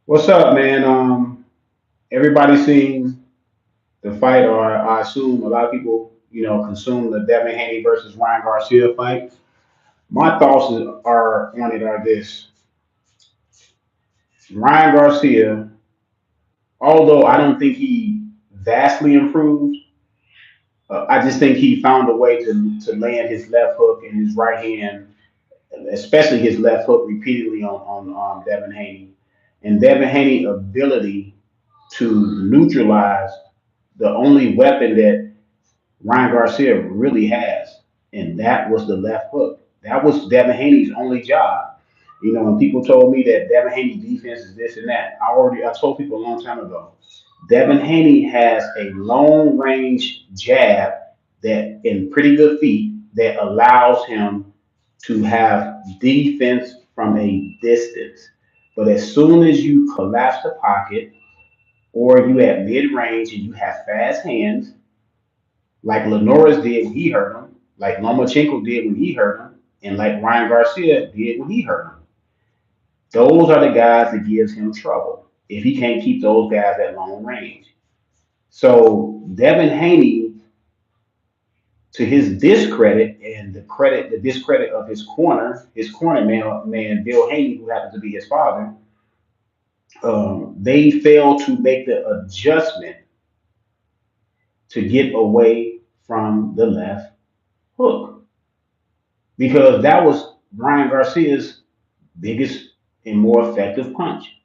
What's up, man? Everybody's seen the fight, or I assume a lot of people, consume the Devin Haney versus Ryan Garcia fight. My thoughts are on it are this: Ryan Garcia, although I don't think he vastly improved, I just think he found a way to land his left hook and his right hand, especially his left hook, repeatedly on Devin Haney, and Devin Haney's ability to neutralize the only weapon that Ryan Garcia really has, and that was the left hook. That was Devin Haney's only job. When people told me that Devin Haney's defense is this and that, I told people a long time ago. Devin Haney has a long range jab that in pretty good feet that allows him to have defense from a distance. But as soon as you collapse the pocket or you at mid range and you have fast hands, like Lenore's did when he hurt him, like Lomachenko did when he hurt him, and like Ryan Garcia did when he hurt him. Those are the guys that gives him trouble if he can't keep those guys at long range. So Devin Haney, to his discredit and the discredit of his corner man Bill Haney, who happens to be his father, they failed to make the adjustment to get away from the left hook because that was Ryan Garcia's biggest and more effective punch.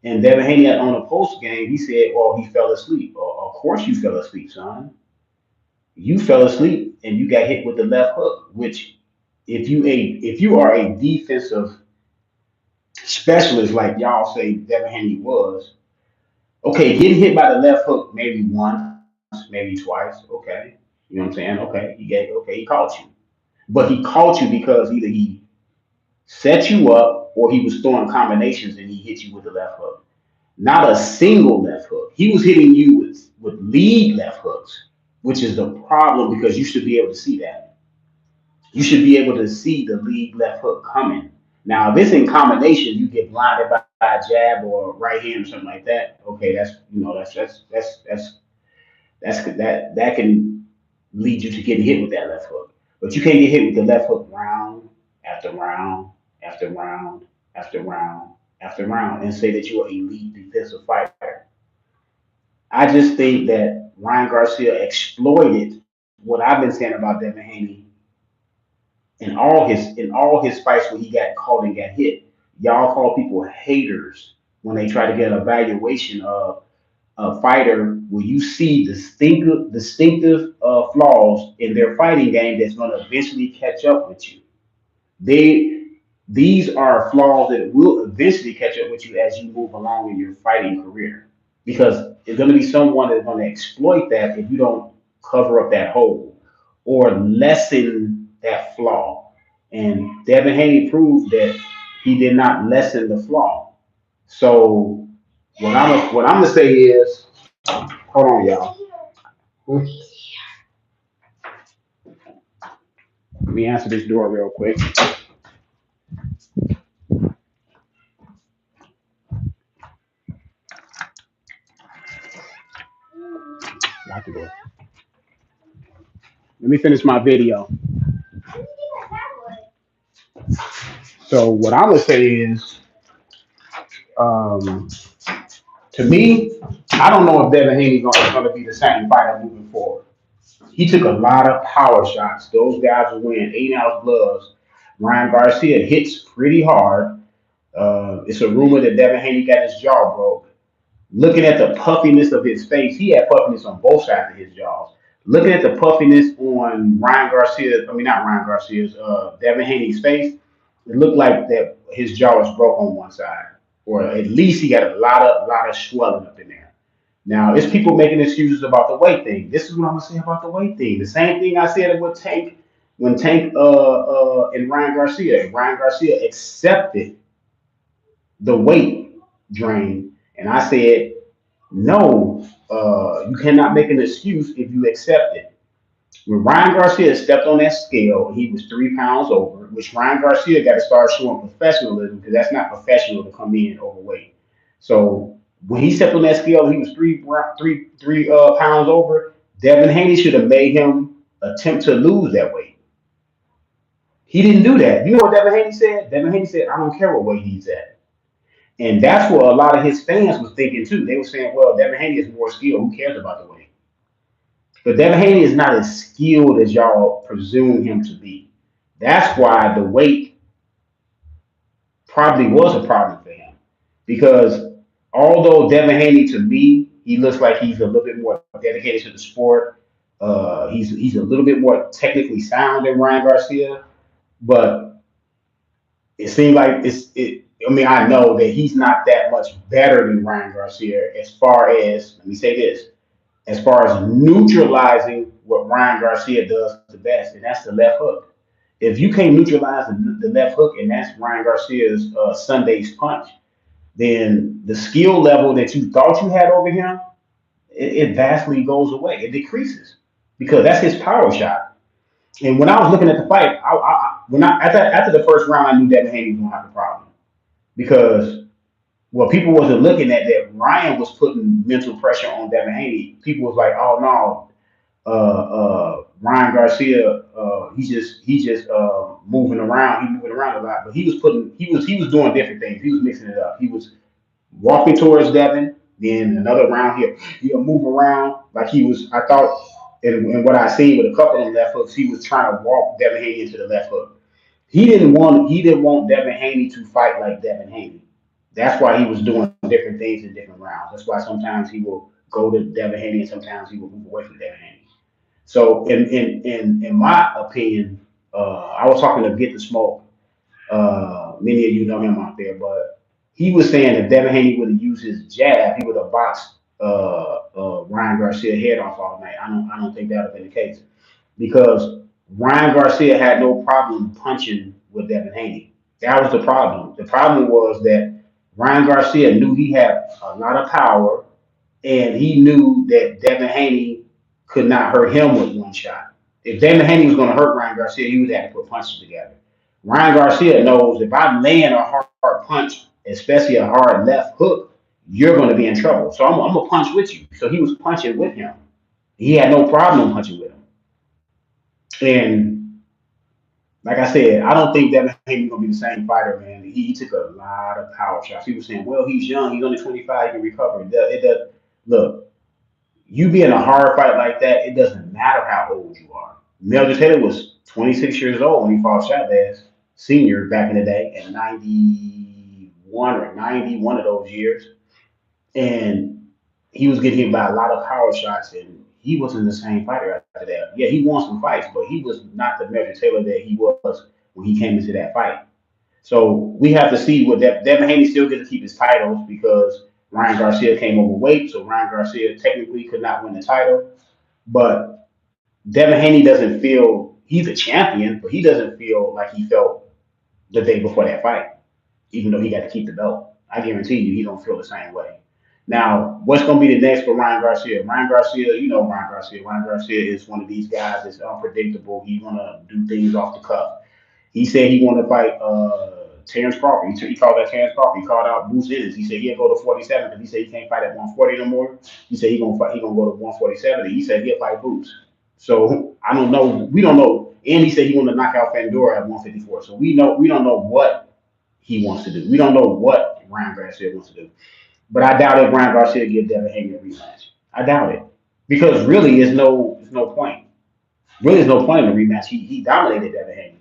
And Devin Haney on a post game, he said, "Well, he fell asleep." Well, of course, you fell asleep, son. You fell asleep and you got hit with the left hook. Which, if you are a defensive specialist like y'all say Devin Haney was, okay, getting hit by the left hook maybe once, maybe twice, okay, you know what I'm saying? Okay, he caught you, but he caught you because either he set you up or he was throwing combinations and he hit you with the left hook. Not a single left hook. He was hitting you with lead left hooks, which is the problem because you should be able to see that. You should be able to see the lead left hook coming. Now, if it's in combination, you get blinded by a jab or right hand or something like that. Okay, that can lead you to getting hit with that left hook. But you can't get hit with the left hook round after round after round after round after round and say that you're an elite defensive fighter. I just think that Ryan Garcia exploited what I've been saying about Devin Haney in all his fights where he got caught and got hit. Y'all call people haters when they try to get an evaluation of a fighter where you see distinctive flaws in their fighting game that's going to eventually catch up with you. They these are flaws that will eventually catch up with you as you move along in your fighting career because it's going to be someone that's going to exploit that if you don't cover up that hole or lessen that flaw. And Devin Haney proved that he did not lessen the flaw. So what I'm gonna say is, hold on, y'all. Let me answer this door real quick. Lock the door. Let me finish my video. So what I'm gonna say is, um, to me, I don't know if Devin Haney's gonna be the same fighter moving forward. He took a lot of power shots. Those guys were wearing 8-ounce gloves. Ryan Garcia hits pretty hard. It's a rumor that Devin Haney got his jaw broke. Looking at the puffiness of his face, he had puffiness on both sides of his jaws. Looking at the puffiness on Ryan Garcia, I mean not Ryan Garcia's, Devin Haney's face, it looked like that his jaw was broke on one side, or at least he got a lot of swelling up in there. Now, it's people making excuses about the weight thing. This is what I'm gonna say about the weight thing. The same thing I said with Tank when Tank and Ryan Garcia. Ryan Garcia accepted the weight drain, and I said, no, you cannot make an excuse if you accept it. When Ryan Garcia stepped on that scale, he was 3 pounds over, which Ryan Garcia got to start showing professionalism because that's not professional to come in overweight. So when he stepped on that scale, he was three pounds over. Devin Haney should have made him attempt to lose that weight. He didn't do that. You know what Devin Haney said? Devin Haney said, "I don't care what weight he's at." And that's what a lot of his fans was thinking too. They were saying, "Well, Devin Haney is more skilled. Who cares about the weight?" But Devin Haney is not as skilled as y'all presume him to be. That's why the weight probably was a problem for him. Because although Devin Haney, to me, he looks like he's a little bit more dedicated to the sport. He's a little bit more technically sound than Ryan Garcia, but it seems like it. I mean, I know that he's not that much better than Ryan Garcia as far as, let me say this, as far as neutralizing what Ryan Garcia does the best, and that's the left hook. If you can't neutralize the left hook, and that's Ryan Garcia's Sunday's punch, then the skill level that you thought you had over him, it vastly goes away. It decreases because that's his power shot. And when I was looking at the fight, when I after the first round, I knew Devin Haney was gonna have a problem because well, people wasn't looking at that. Ryan was putting mental pressure on Devin Haney. People was like, "Oh no, Ryan Garcia, he's just moving around. He's moving around a lot." But he was doing different things. He was mixing it up. He was walking towards Devin. Then another round he'll move around like he was. I thought, and what I seen with a couple of left hooks, he was trying to walk Devin Haney into the left hook. He didn't want Devin Haney to fight like Devin Haney. That's why he was doing different things in different rounds. That's why sometimes he will go to Devin Haney and sometimes he will move away from Devin Haney. So in my opinion, I was talking to Get the Smoke. Many of you know him out there, but he was saying that Devin Haney would have used his jab, he would have boxed Ryan Garcia head off all night. I don't think that would have been the case because Ryan Garcia had no problem punching with Devin Haney. That was the problem. The problem was that Ryan Garcia knew he had a lot of power, and he knew that Devin Haney could not hurt him with one shot. If Devin Haney was going to hurt Ryan Garcia, he would have to put punches together. Ryan Garcia knows if I'm laying a hard punch, especially a hard left hook, you're going to be in trouble. So I'm going to punch with you. So he was punching with him. He had no problem punching with him. And like I said, I don't think Devin Haney's gonna be the same fighter, man. He took a lot of power shots. He was saying, "Well, he's young. He's only 25. He can recover." It does. Look, you be in a hard fight like that. It doesn't matter how old you are. Melvin Taylor was 26 years old when he fought Chavez Senior back in the day, at 91 or 90, one of those years, and he was getting hit by a lot of power shots, and he wasn't the same fighter after that. Yeah, he won some fights, but he was not the Melvin Taylor that he was when he came into that fight. So we have to see what Devin Haney still gets to keep his titles because Ryan Garcia came overweight, so Ryan Garcia technically could not win the title. But Devin Haney doesn't feel he's a champion, but he doesn't feel like he felt the day before that fight, even though he got to keep the belt. I guarantee you, he don't feel the same way. Now, what's going to be the next for Ryan Garcia? Ryan Garcia, you know Ryan Garcia. Ryan Garcia is one of these guys that's unpredictable. He's going to do things off the cuff. He said he wanted to fight Terrence Crawford. He called that Terrence Crawford. He called out Bruce Ennis. He said he'll go to 47 because he said he can't fight at 140 no more. He said he gonna fight. He gonna go to 147. And he said he'll fight Bruce. So I don't know. We don't know. And he said he wanted to knock out Fandora at 154. So we don't know what he wants to do. We don't know what Ryan Garcia wants to do. But I doubt if Ryan Garcia give Devin Haney a rematch. I doubt it because really, there's no point. Really, there's no point in the rematch. He dominated Devin Haney.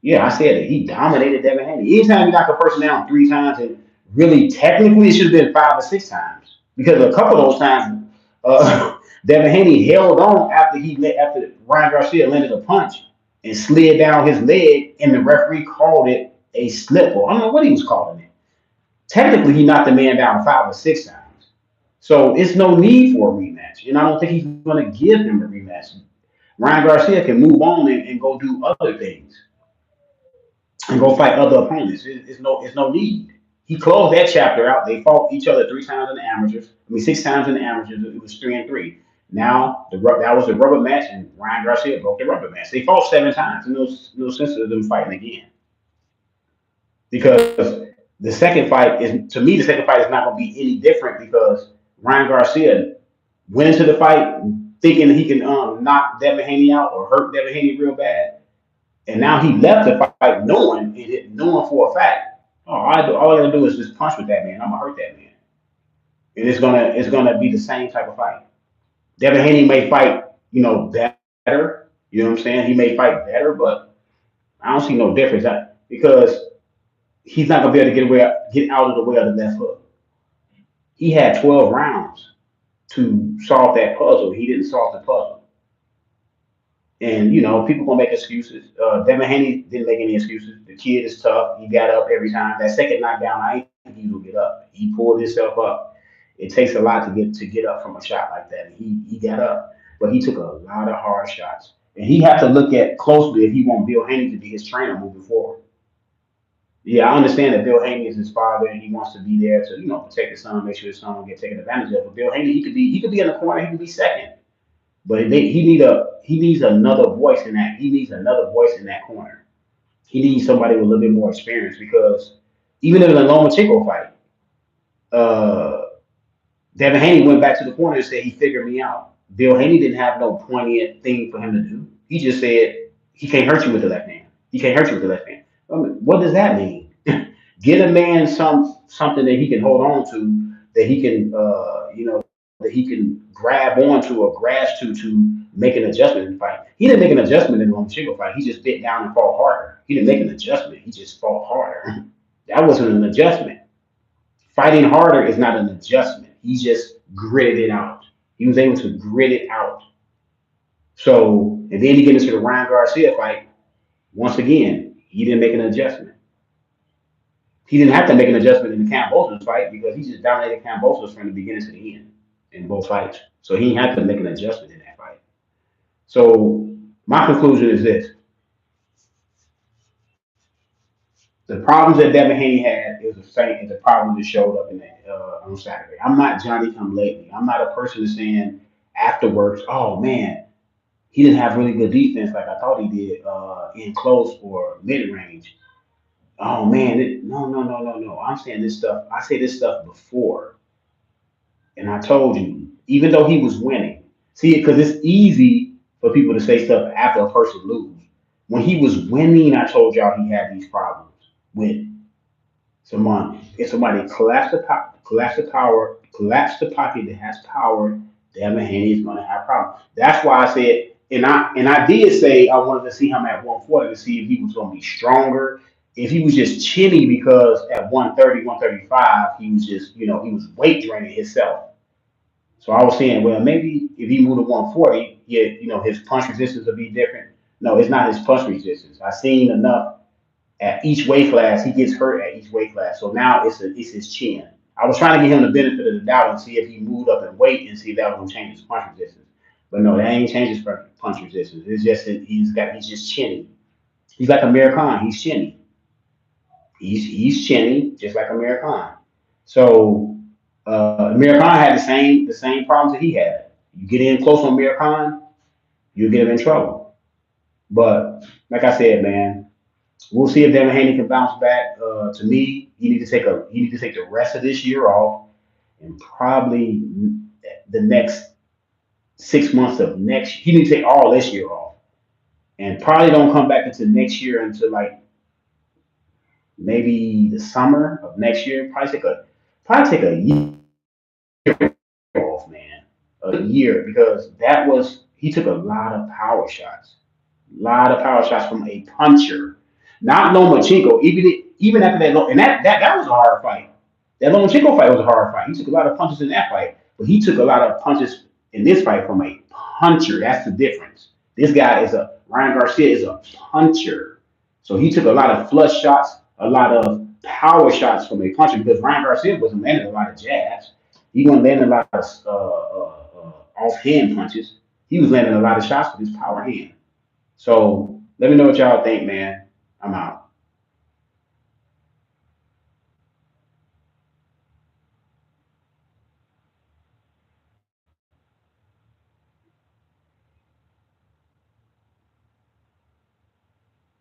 Yeah, I said it. He dominated Devin Haney. Anytime you knock a person down three times, and really technically it should have been five or six times because a couple of those times, Devin Haney held on after Ryan Garcia landed a punch and slid down his leg, and the referee called it a slip. Or I don't know what he was calling it. Technically, he knocked the man down five or six times. So it's no need for a rematch, and I don't think he's going to give him a rematch. Ryan Garcia can move on and go do other things and go fight other opponents. It's no need. He closed that chapter out. They fought each other three times in the amateurs. I mean, six times in the amateurs. It was 3-3. Now that was a rubber match, and Ryan Garcia broke the rubber match. They fought seven times, and no sense of them fighting again because The second fight is, to me, the second fight is not going to be any different because Ryan Garcia went into the fight thinking he can knock Devin Haney out or hurt Devin Haney real bad, and now he left the fight knowing for a fact, oh, all I gotta do is just punch with that man. I'm gonna hurt that man, and it's gonna be the same type of fight. Devin Haney may fight, better. You know what I'm saying? He may fight better, but I don't see no difference because he's not gonna be able to get out of the way of the left hook. He had 12 rounds to solve that puzzle. He didn't solve the puzzle. And people gonna make excuses. Devin Haney didn't make any excuses. The kid is tough. He got up every time. That second knockdown, I ain't think he would get up. He pulled himself up. It takes a lot to get up from a shot like that. And he got up, but he took a lot of hard shots. And he have to look at closely if he want Bill Haney to be his trainer moving forward. Yeah, I understand that Bill Haney is his father and he wants to be there to protect his son, make sure his son don't get taken advantage of. But Bill Haney, he could be in the corner. He could be second. But he needs another voice in that. He needs another voice in that corner. He needs somebody with a little bit more experience because even in the Lomachenko fight, uh, Devin Haney went back to the corner and said he figured me out. Bill Haney didn't have no poignant thing for him to do. He just said he can't hurt you with the left hand. He can't hurt you with the left hand. I mean, what does that mean? Get a man something that he can hold on to, that he can that he can grab onto or grasp to make an adjustment in the fight. He didn't make an adjustment in the Lomachenko fight. He just bit down and fought harder. He didn't make an adjustment. He just fought harder. That wasn't an adjustment. Fighting harder is not an adjustment. He just gritted it out. He was able to grit it out. So, and then he get into the Ryan Garcia fight. Once again, he didn't make an adjustment. He didn't have to make an adjustment in the Cambosos fight because he just dominated Cambosos from the beginning to the end in both fights. So he didn't have to make an adjustment in that fight. So my conclusion is this: the problems that Devin Haney had is the same as the problems that showed up on Saturday. I'm not Johnny Come Lately. I'm not a person that's saying afterwards, oh man, he didn't have really good defense like I thought he did in close or mid range. Oh man, no, no, no, no, no. I'm saying this stuff. I say this stuff before, and I told you, even though he was winning, see, because it's easy for people to say stuff after a person loses. When he was winning, I told y'all he had these problems with someone. If somebody collapse the pocket that has power, Devin Haney is going to have problems. That's why I said, and I did say I wanted to see him at 140 to see if he was going to be stronger. If he was just chinny because at 130, 135, he was just, he was weight draining himself. So I was saying, well, maybe if he moved to 140, yeah, his punch resistance would be different. No, it's not his punch resistance. I've seen enough at each weight class. He gets hurt at each weight class. So now it's his chin. I was trying to give him the benefit of the doubt and see if he moved up in weight and see if that was gonna change his punch resistance. But no, that ain't changed his punch resistance. It's just that he's just chinny. He's like Amir Khan. He's chinny. He's chinny, just like Amir Khan. So Amir Khan had the same problems that he had. You get in close on Amir Khan, you'll get him in trouble. But like I said, man, we'll see if Devin Haney can bounce back. To me, he need to take the rest of this year off, and probably the next 6 months of next. He need to take all this year off, and probably don't come back into next year until like maybe the summer of next year. Probably take a year off, man. A year because that was he took a lot of power shots. A lot of power shots from a puncher, not Lomachenko. Even after that, and that was a hard fight. That Lomachenko fight was a hard fight. He took a lot of punches in that fight, but he took a lot of punches in this fight from a puncher. That's the difference. This guy is a Ryan Garcia is a puncher, so he took a lot of flush shots, a lot of power shots from a puncher because Ryan Garcia wasn't landing a lot of jabs. He wasn't landing a lot of offhand punches. He was landing a lot of shots with his power hand. So let me know what y'all think, man. I'm out.